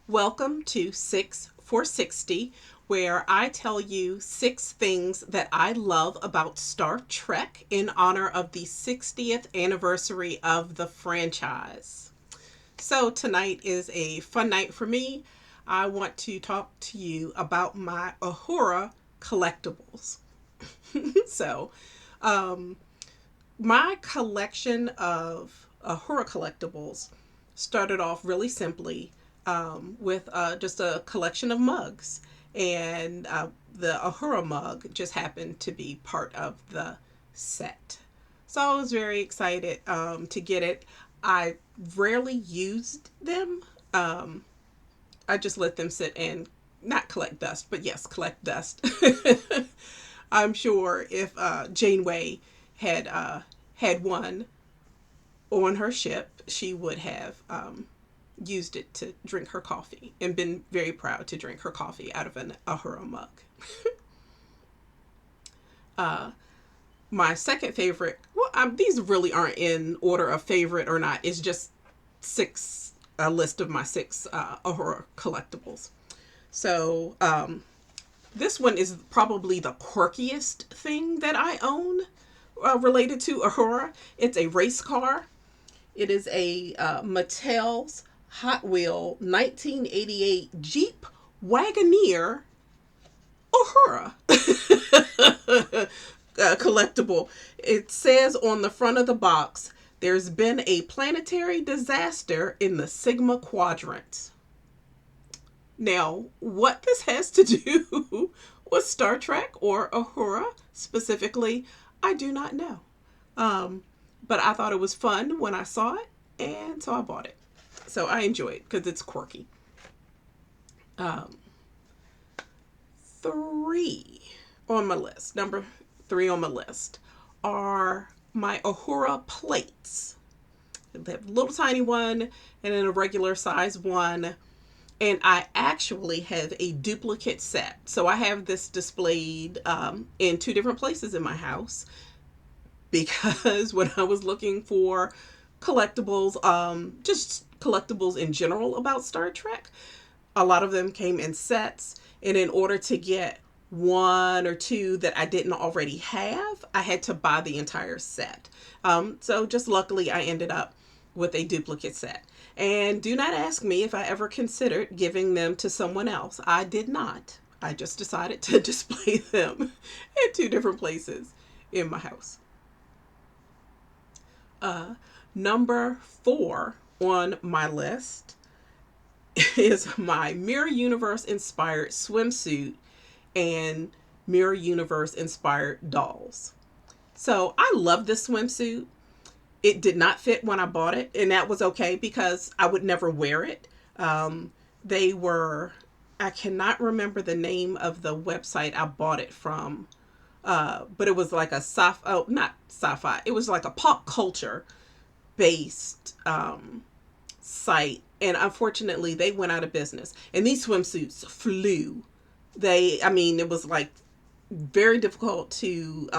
Welcome to 6 for 60, where I tell you 6 things that I love about Star Trek in honor of the 60th anniversary of the franchise. So, tonight is a fun night for me. I want to talk to you about my UHURA collectibles. so, um, my collection of UHURA collectibles started off really simply with just a collection of mugs. And the UHURA mug just happened to be part of the set. So I was very excited to get it. I rarely used them. I just let them sit and not collect dust, but yes, collect dust. I'm sure if Janeway had one on her ship, she would have used it to drink her coffee and been very proud to drink her coffee out of an UHURA mug. uh, my second favorite, well, these really aren't in order of favorite or not. It's just a list of my 6 UHURA collectibles. So this one is probably the quirkiest thing that I own related to UHURA. It's a race car. It is a Mattel's Hot Wheel 1988 Jeep Wagoneer UHURA collectible. It says on the front of the box, "There's been a planetary disaster in the Sigma Quadrant." Now, what this has to do with Star Trek or UHURA specifically, I do not know. But I thought it was fun when I saw it, and so I bought it. So I enjoy it because it's quirky. 3 on my list, number 3 on my list, are my UHURA plates. They have a little tiny one and then a regular size one. And I actually have a duplicate set. So I have this displayed in 2 different places in my house because when I was looking for collectibles, just collectibles in general about Star Trek, a lot of them came in sets. And in order to get 1 or 2 that I didn't already have, I had to buy the entire set. So just luckily I ended up with a duplicate set. And do not ask me if I ever considered giving them to someone else. I did not. I just decided to display them in 2 different places in my house. Number 4 on my list is my Mirror Universe inspired swimsuit and Mirror Universe inspired dolls. So I love this swimsuit. It did not fit when I bought it, and that was okay because I would never wear it. They were, I cannot remember the name of the website I bought it from, but it was like a not sci-fi, it was like a pop culture based site, and unfortunately they went out of business, and these swimsuits flew. It was like very difficult to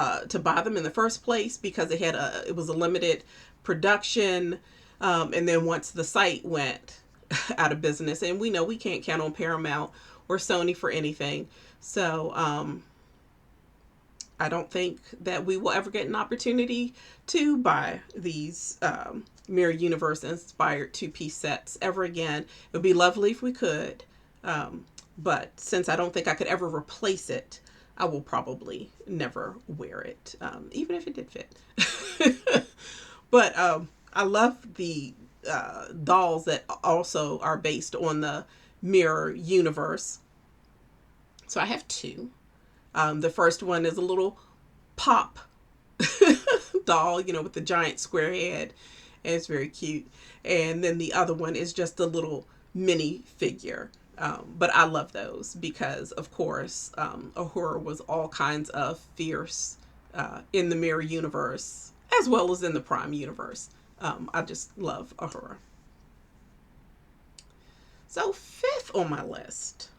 buy them in the first place because it was a limited production, and then once the site went out of business, and we know we can't count on Paramount or Sony for anything, so I don't think that we will ever get an opportunity to buy these Mirror Universe inspired 2-piece sets ever again. It would be lovely if we could, but since I don't think I could ever replace it, I will probably never wear it, even if it did fit. But I love the dolls that also are based on the Mirror Universe. So I have 2. The first one is a little pop doll, with the giant square head. And it's very cute. And then the other one is just a little mini figure. But I love those because, of course, UHURA was all kinds of fierce in the Mirror Universe as well as in the Prime Universe. I just love UHURA. So 5th on my list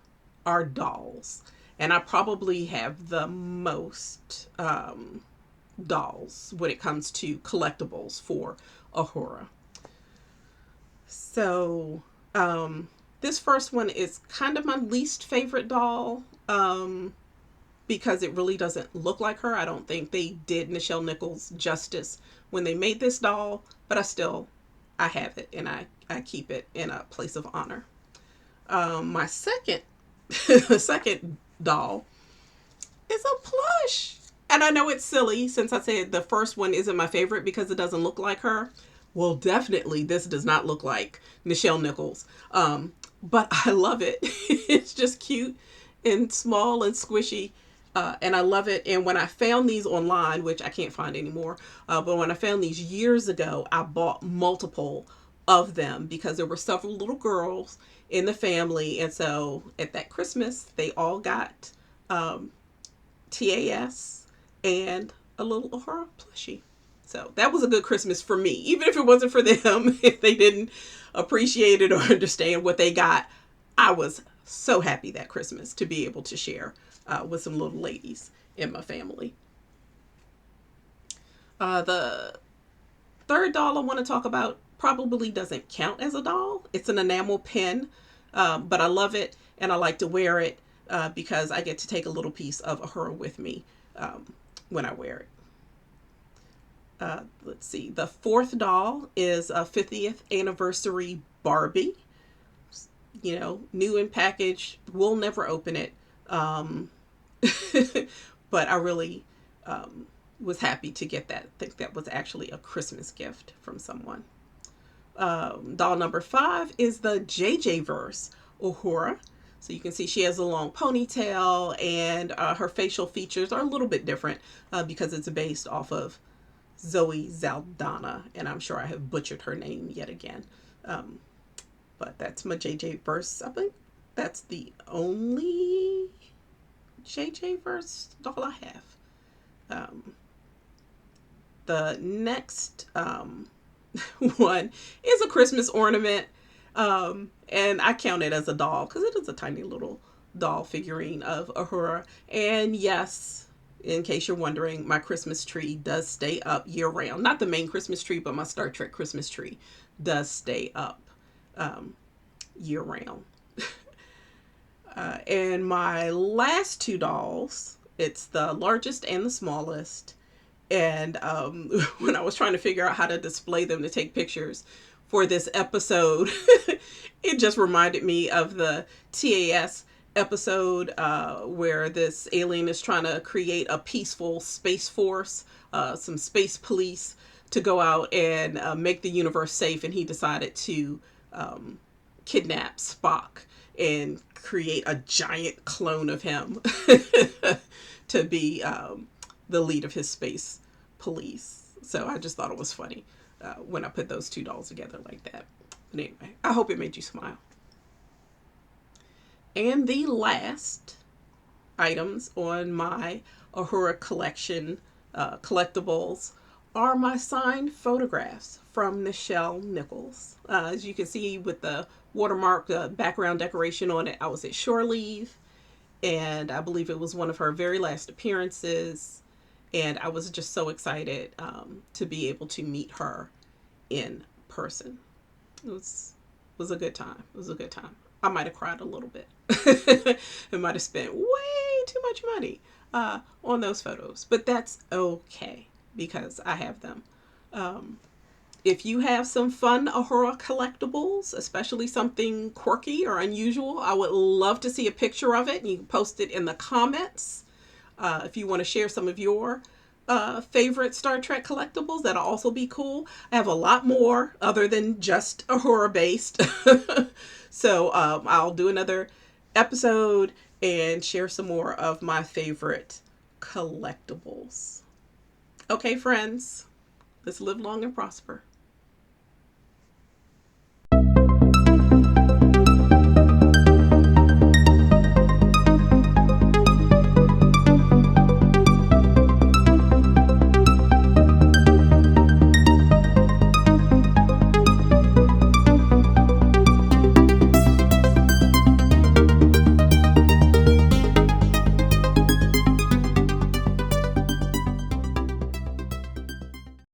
are dolls. And I probably have the most dolls when it comes to collectibles for UHURA. So This first one is kind of my least favorite doll, because it really doesn't look like her. I don't think they did Nichelle Nichols justice when they made this doll, but I have it, and I keep it in a place of honor. My second second doll is a plush. And I know it's silly since I said the first one isn't my favorite because it doesn't look like her. Well, definitely this does not look like Nichelle Nichols. But I love it. It's just cute and small and squishy. And I love it. And when I found these online, which I can't find anymore, but when I found these years ago, I bought multiple of them because there were several little girls in the family. And so at that Christmas, they all got TAS and a little UHURA plushie. So that was a good Christmas for me. Even if it wasn't for them, if they didn't appreciate it or understand what they got, I was so happy that Christmas to be able to share with some little ladies in my family. The third doll I want to talk about probably doesn't count as a doll. It's an enamel pin, but I love it and I like to wear it because I get to take a little piece of UHURA with me when I wear it. Let's see. The fourth doll is a 50th anniversary Barbie. You know, new in package. We'll never open it. But I really was happy to get that. I think that was actually a Christmas gift from someone. Doll number 5 is the JJ-verse UHURA. So you can see she has a long ponytail and her facial features are a little bit different because it's based off of Zoe Saldana, and I'm sure I have butchered her name yet again. But that's my JJ-verse. I think that's the only JJ-verse doll I have. The next one is a Christmas ornament. And I count it as a doll because it is a tiny little doll figurine of UHURA. And yes, in case you're wondering, my Christmas tree does stay up year round. Not the main Christmas tree, but my Star Trek Christmas tree does stay up year round. And my last two dolls, it's the largest and the smallest. And when I was trying to figure out how to display them to take pictures for this episode, it just reminded me of the TAS episode where this alien is trying to create a peaceful space force, some space police to go out and make the universe safe. And he decided to kidnap Spock and create a giant clone of him to be the lead of his space police. So I just thought it was funny when I put those two dolls together like that. But anyway, I hope it made you smile. And the last items on my UHURA collection collectibles are my signed photographs from Nichelle Nichols. As you can see with the watermark background decoration on it, I was at shore leave, and I believe it was one of her very last appearances. And I was just so excited to be able to meet her in person. It was a good time. It was a good time. I might have cried a little bit. I might have spent way too much money on those photos. But that's okay because I have them. If you have some fun UHURA collectibles, especially something quirky or unusual, I would love to see a picture of it. You can post it in the comments. If you want to share some of your favorite Star Trek collectibles, that'll also be cool. I have a lot more other than just UHURA based. So I'll do another episode and share some more of my favorite collectibles. Okay, friends, let's live long and prosper.